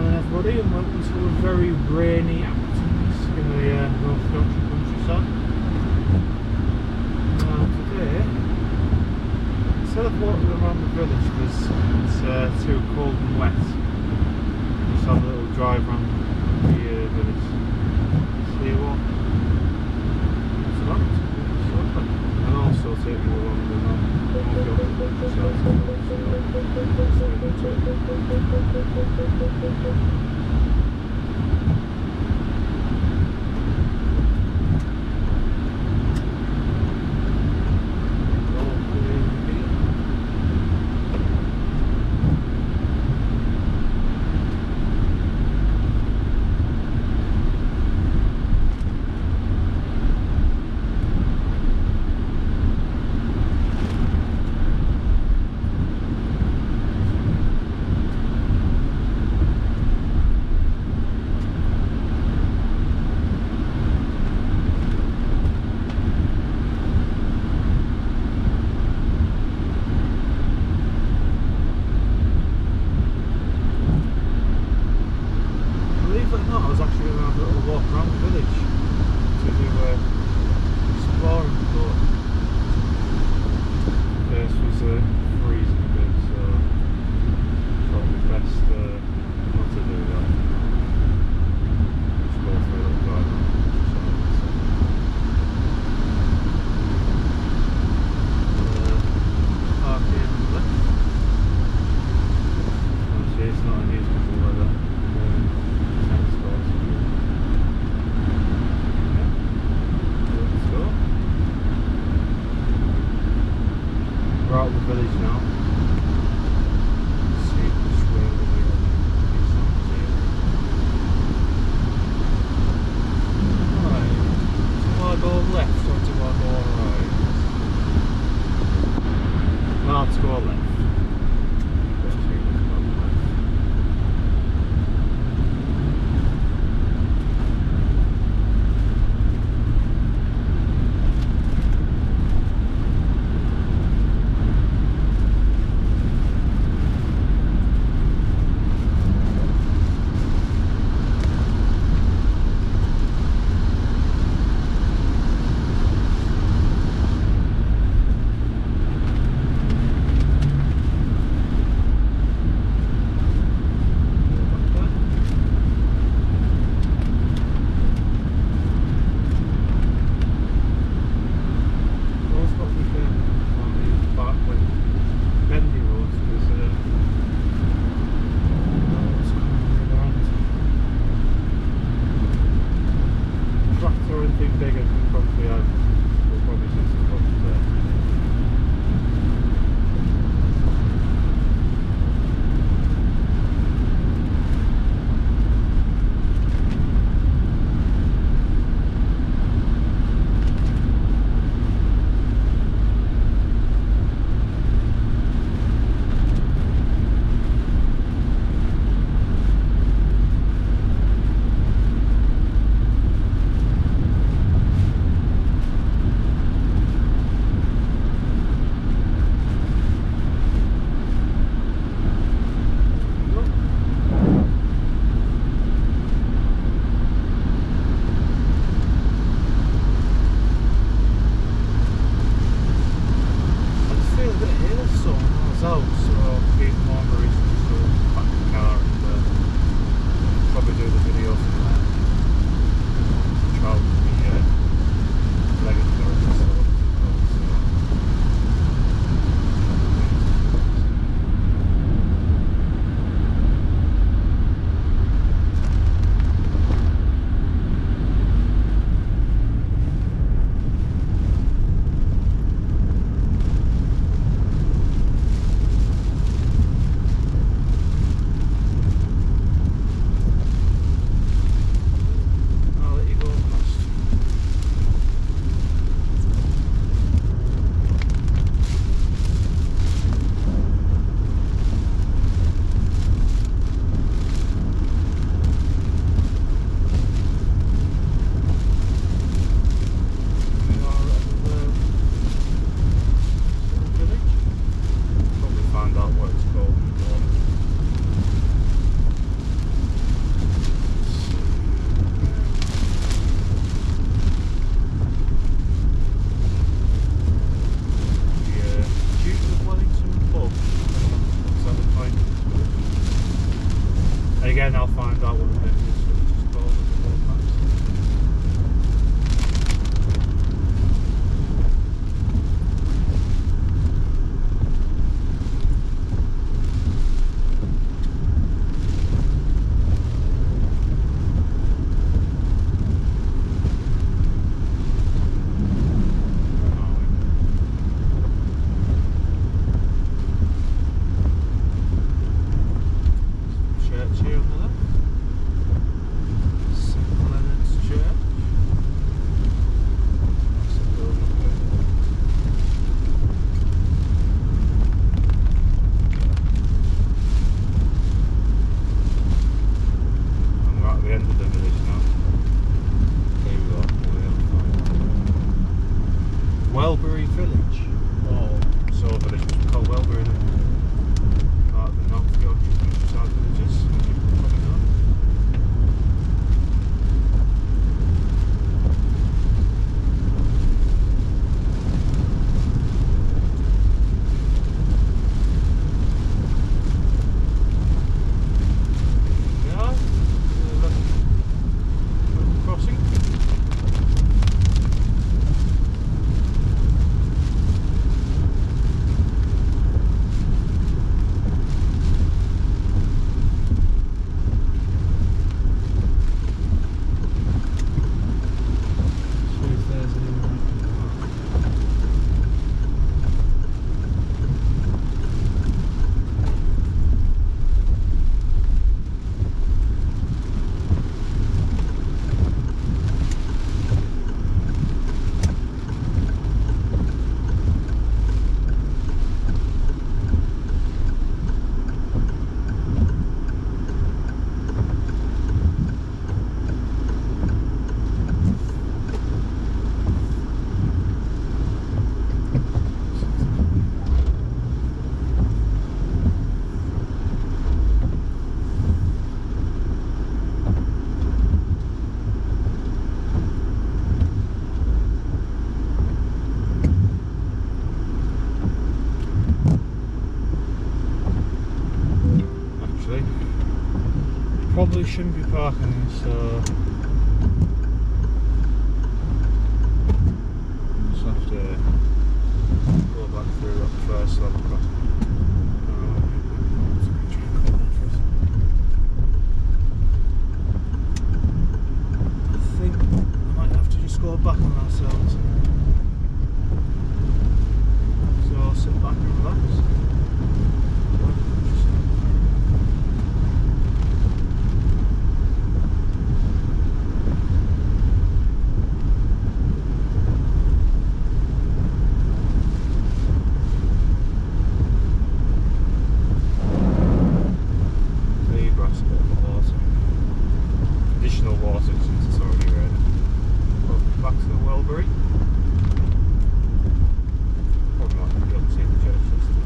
morning everybody, and welcome to a very rainy afternoon in the North Yorkshire countryside. Now today, instead of walking around the village because it's too cold and wet, just have a little drive around the village. See what? It's lovely. And also take you along the North Yorkshire countryside. again, I'll find out what the business is called as a podcast. Welbury Village, or Soul Village, which we call Welbury, part of the North Yorkshire countryside villages, as you probably know. Crossing. Probably shouldn't be parking here, so just have to go back through that first level crossing. I think I might have to just go back on ourselves. So I'll sit back and relax. Water since it's already red. Welcome back to the Welbury. Probably not be able to see the church system.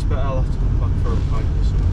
But I'll have to come back for a pint or something.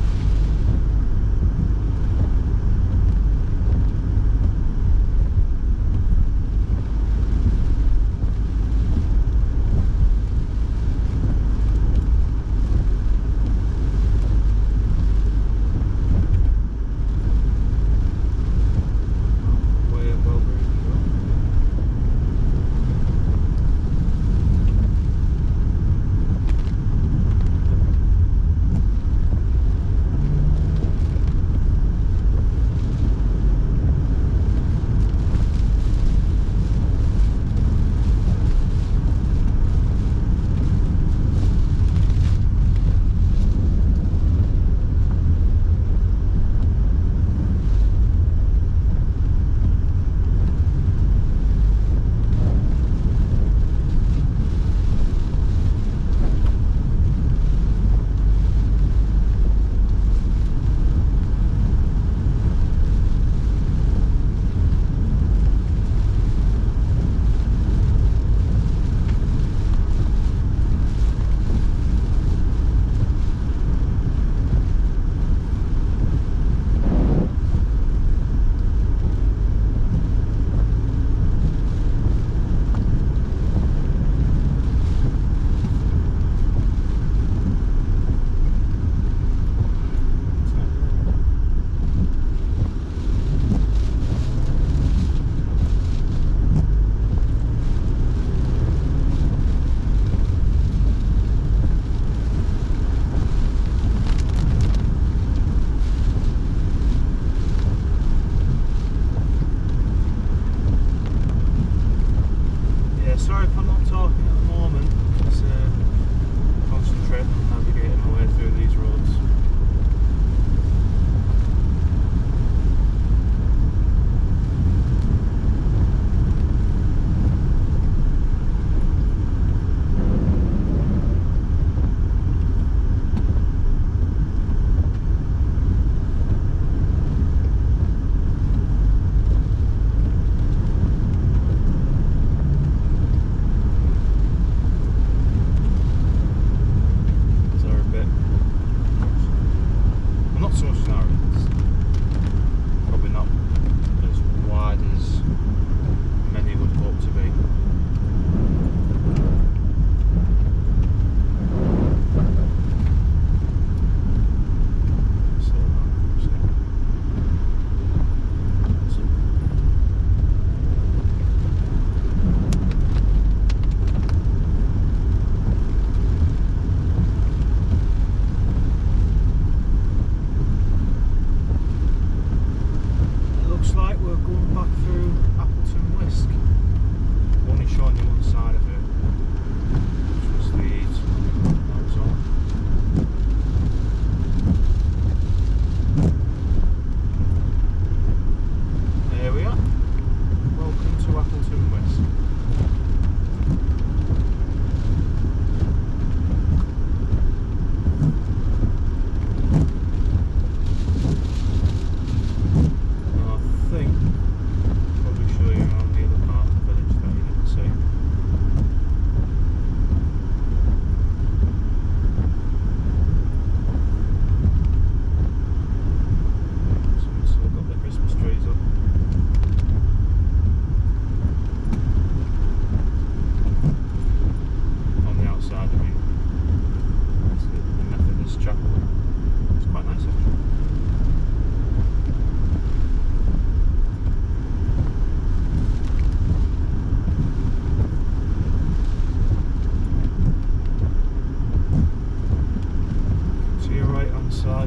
not talking at the moment. Just concentrating on navigating my way through these roads.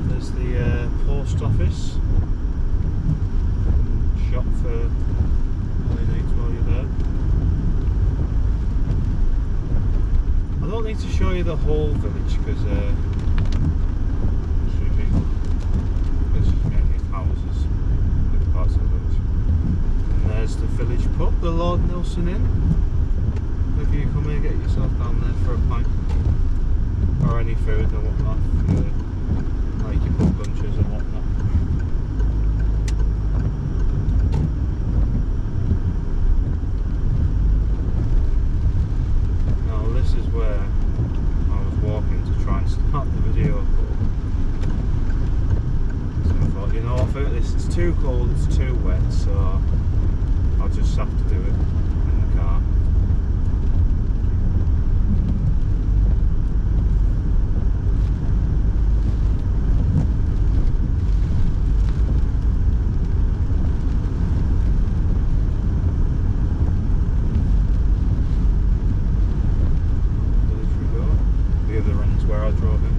There's the post office shop for all you need while you're there. I don't need to show you the whole village because there's many houses in different parts of the village. And there's the village pub, the Lord Nelson Inn. If you come here, get yourself down there for a pint or any food or whatnot. Like your pub lunches and whatnot. Now this is where I was walking to try and start the video. So I thought, you know, I think this is too cold, it's too wet, so I'll just have to do it in the car. Where I drove in.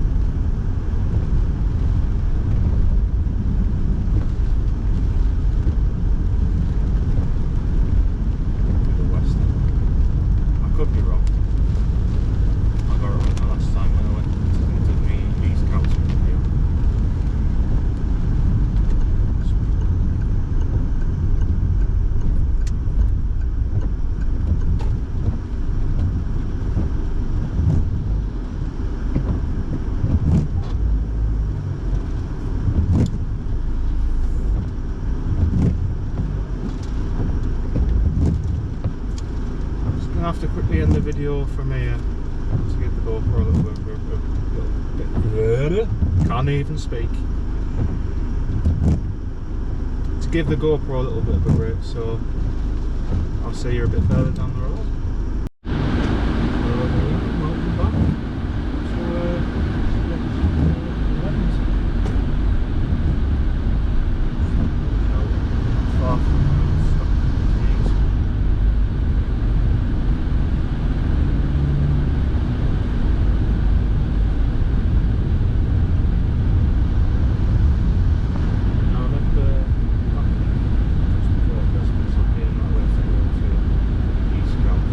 To the west. I could be wrong. I got it right the last time when I went to the East Council video. Have to quickly end the video from here to give the GoPro a little bit. Can't even speak. To give the GoPro a little bit of a break, so I'll see you a bit further down the road. Welcome back to far from East Council.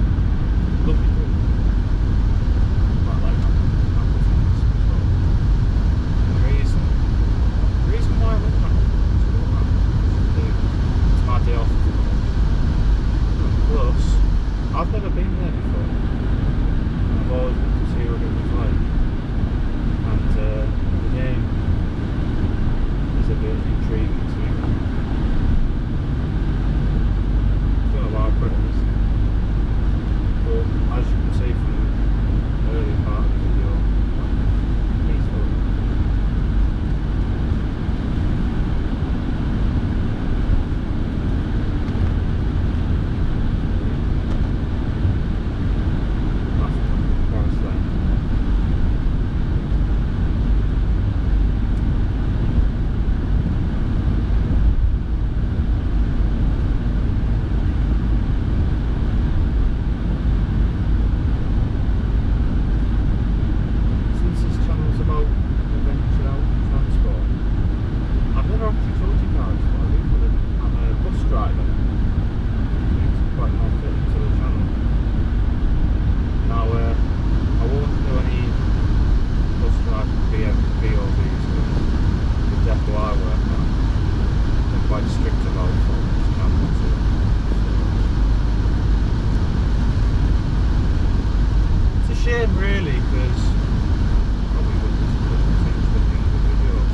shame really, because probably wouldn't change the thing with videos.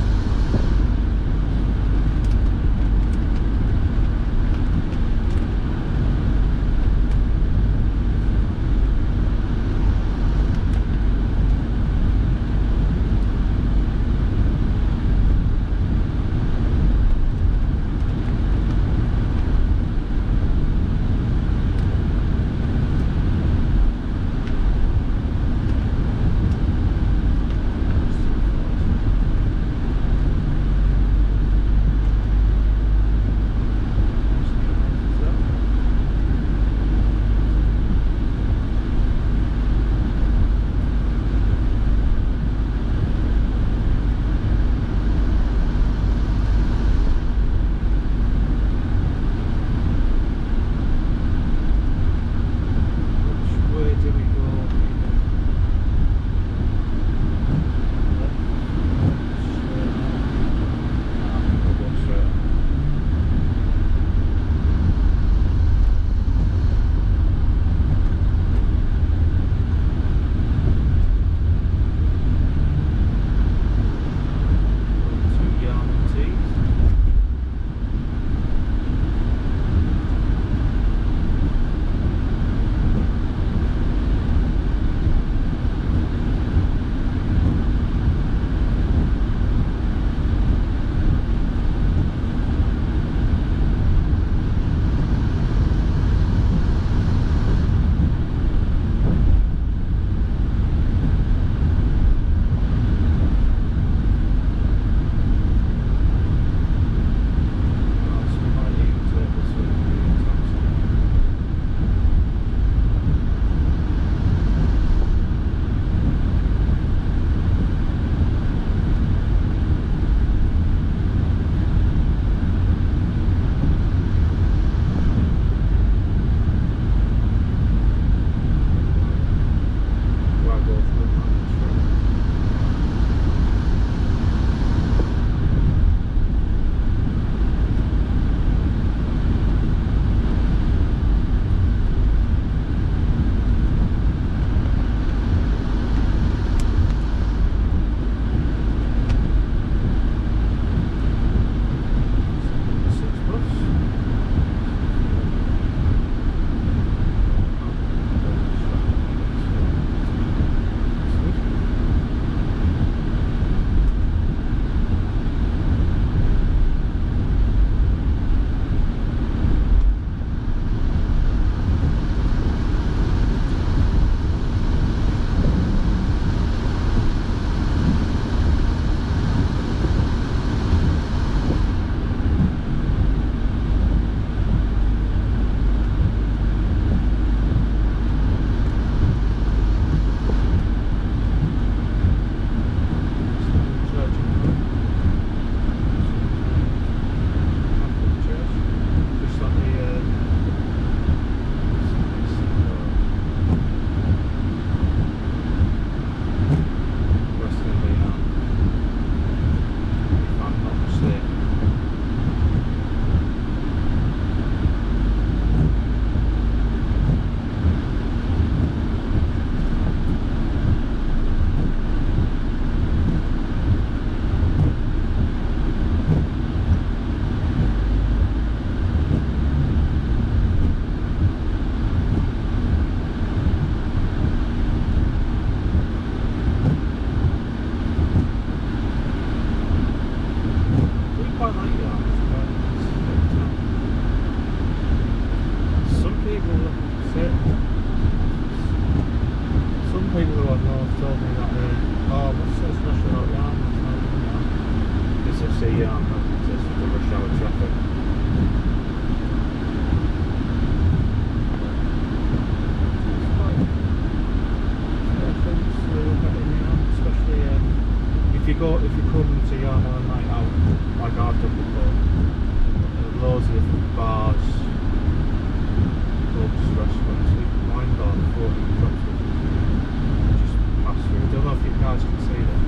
If you come to Yarmouth on a night out, like I've done before, loads of different bars, pubs, restaurants, even wine bar before you drop to just pass through. I don't know if you guys can see that.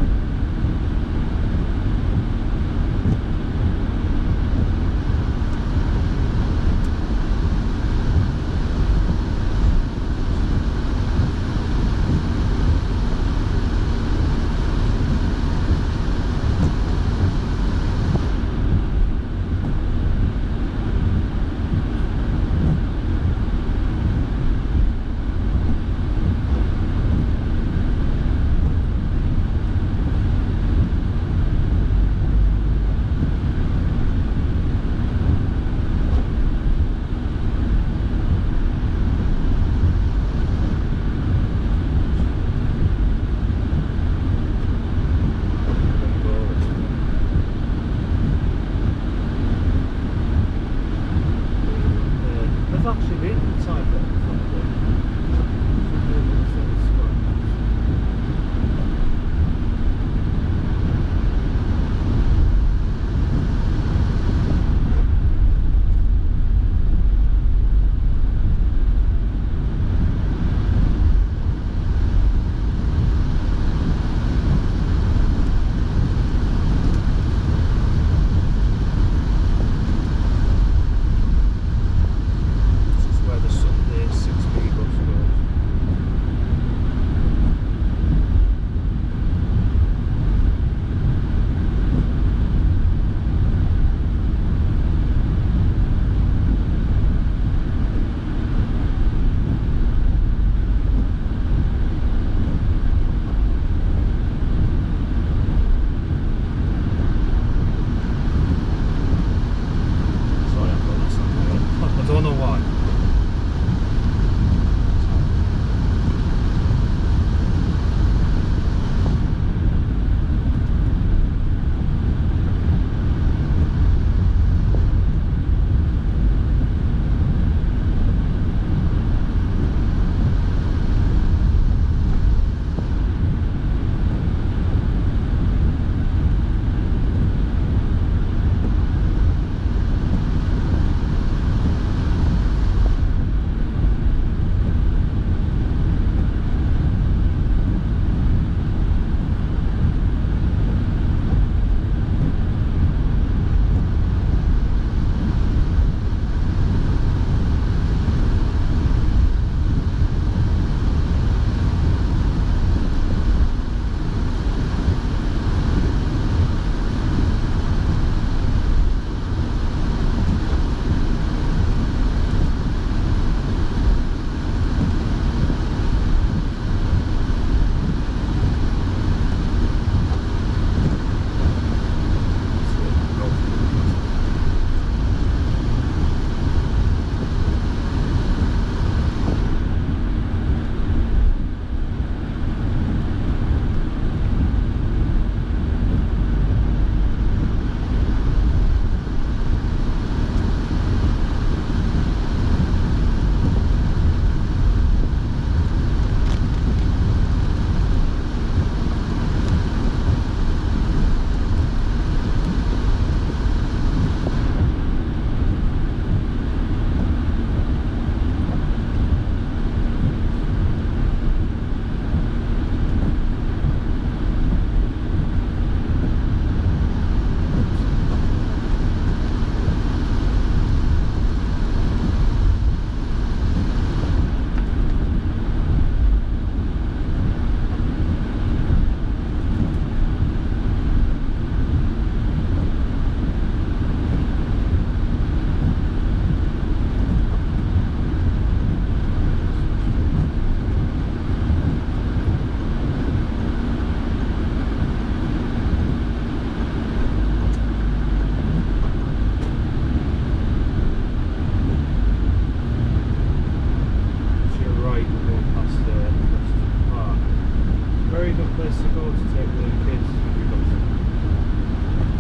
very good place to go to take the kids if you've got to.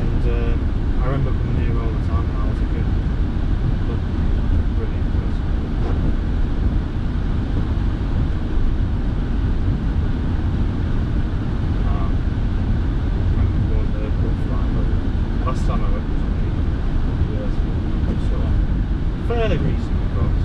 And I remember coming here all the time when I was a kid. But brilliant place. I remember going there for a flight, but last time I went was only years ago. So fairly recent, of course.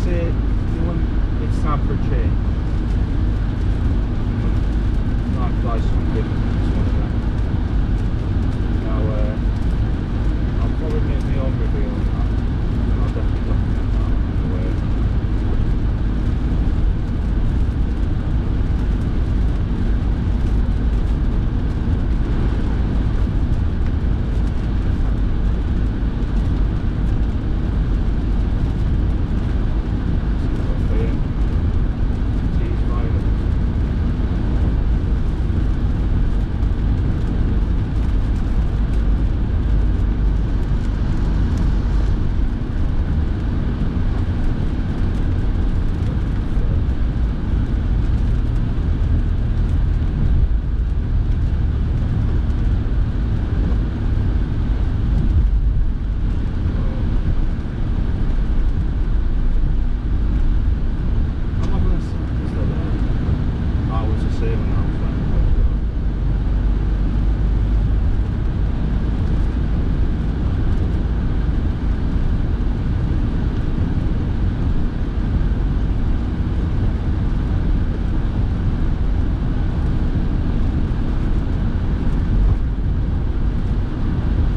say when it's time for a change, might buy something different. It's one of them. Now, I'll probably make my own review on that. And I'll definitely document that on the way.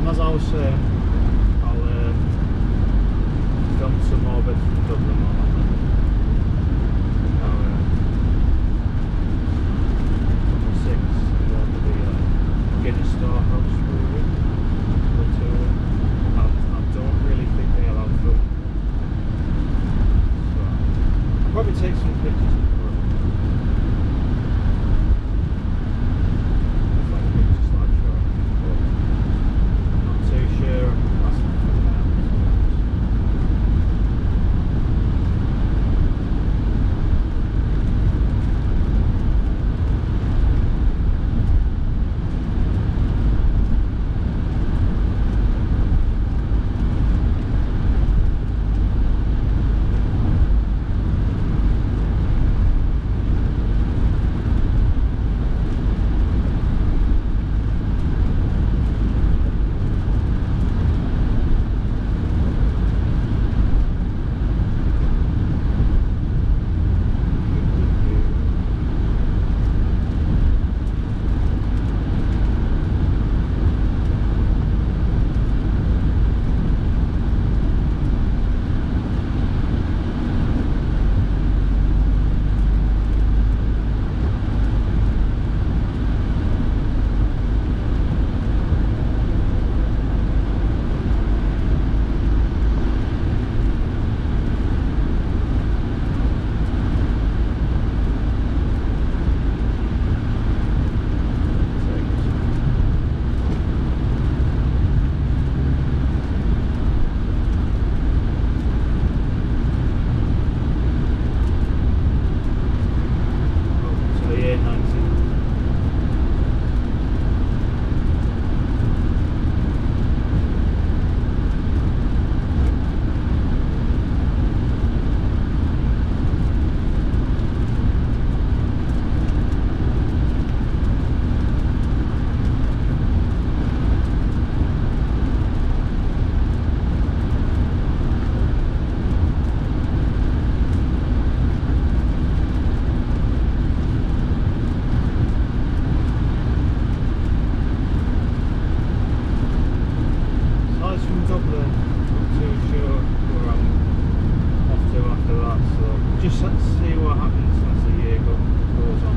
As I was saying, I'll film some more bits from Dublin on that. Now, number 6, I'm going to the Guinness Storehouse Brewery, but I don't really think they allow film. So I'll probably take some pictures of it. It's like a picture slideshow. Sure, that's just see what happens as the year goes on.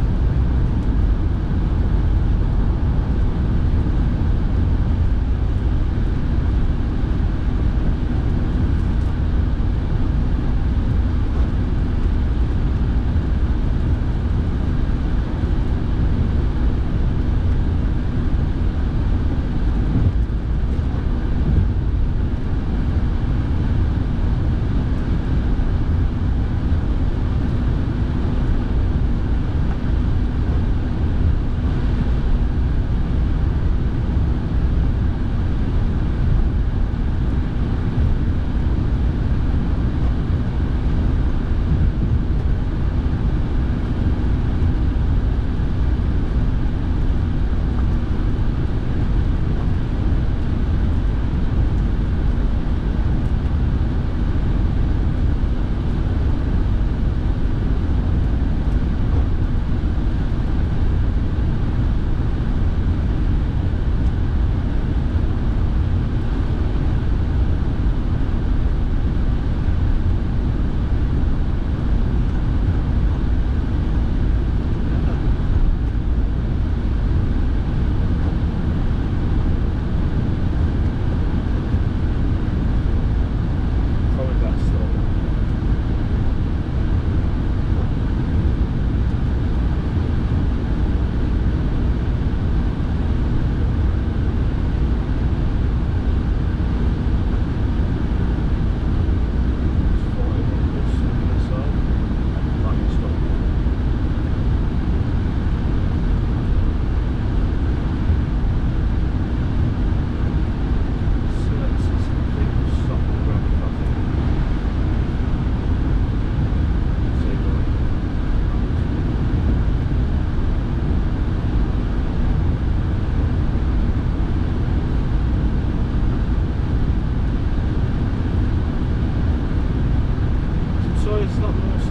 it's not the most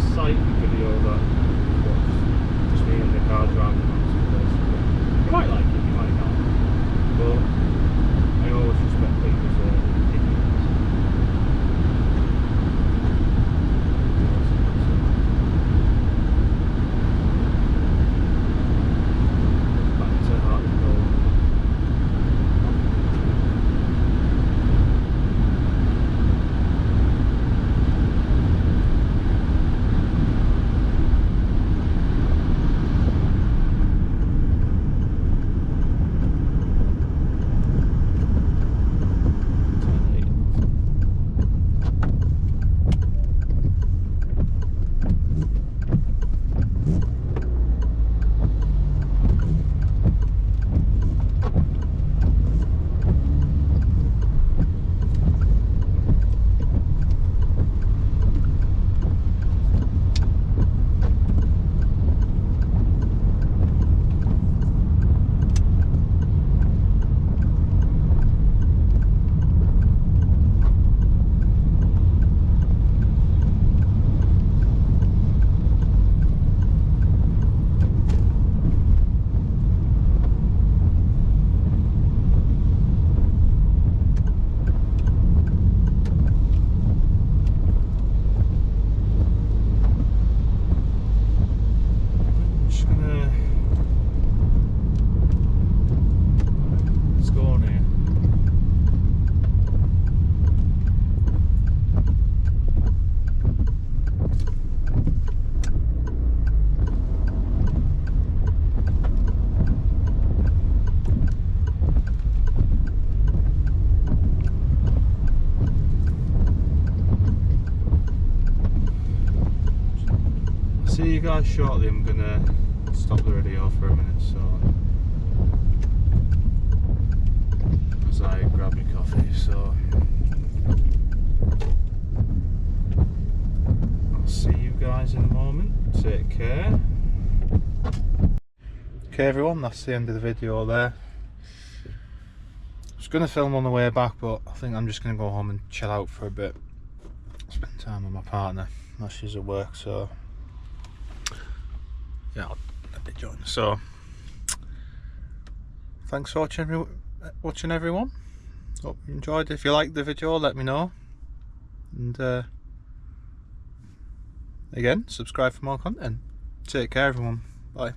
exciting video that I've watched. Just me in the car driving around some places. You might like it, you might not. But I always respect people's opinions. Back to Hartlepool. See you guys shortly. I'm gonna stop the radio for a minute, so as I grab my coffee. So I'll see you guys in a moment. Take care. Okay, everyone, that's the end of the video there. I was gonna film on the way back, but I think I'm just gonna go home and chill out for a bit. Spend time with my partner. Now she's at work, so. Yeah, I'll be joining. So, thanks for watching everyone. Hope you enjoyed. If you liked the video, let me know. And again, subscribe for more content. Take care, everyone. Bye.